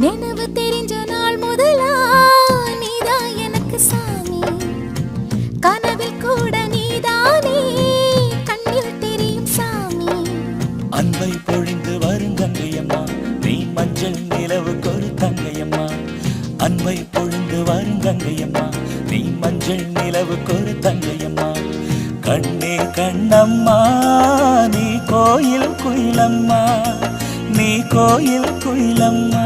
நினைவு தெரிஞ்ச நாள் முதலா நீதான் எனக்கு சாமி. கனவில் கூட நீதானே கண்ணில் தெரியும் சாமி. அன்பை பொழிந்து வரும் தங்கையம்மா நீ மஞ்சள் நிலவுக்கு ஒரு தங்கையம்மா. அன்பை பொழிந்து வரும் தங்கையம்மா நீ மஞ்சள் நிலவுக்கு ஒரு தங்கையம்மா. கண்ணே கண்ணம்மா நீ கோயில் குயிலம்மா, நீ கோயில் குயிலம்மா.